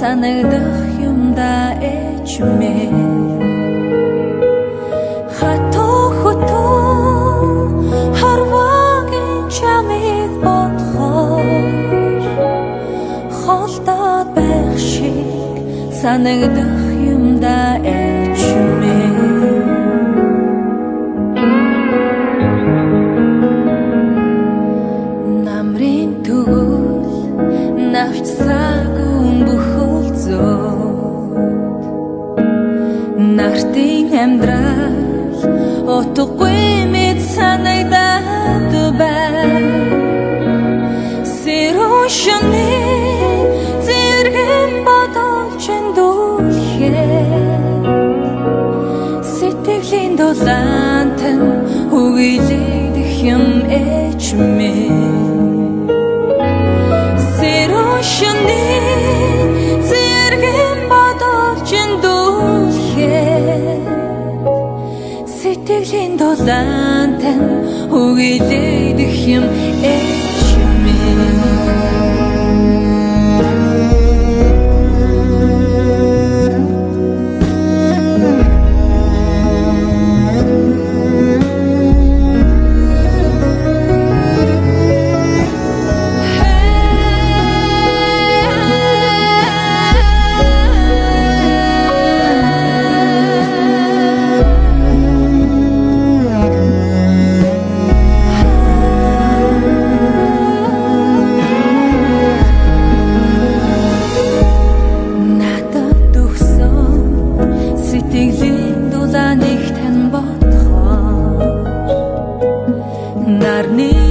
санагдах юмдаа ээжмээ хатуу хөтөө харвагийн чамыг бодхоор холдоод байх шиг санагдах юмдаа ээжмээ намрын түгэл навчсаагүй бүхэл зөө нартын амьдрал утгагүй мэд санагдаад байна сэрүүшний зэрэгэн бодож эндүүлэхэд сэтгэлийн дулаантан үгийлэгдэх юм ээжмээ сэтгэлийн дулаантан үгийлэгдэх юм ээжмээ сэтгэлийн дулааныг тань бодхоор нарны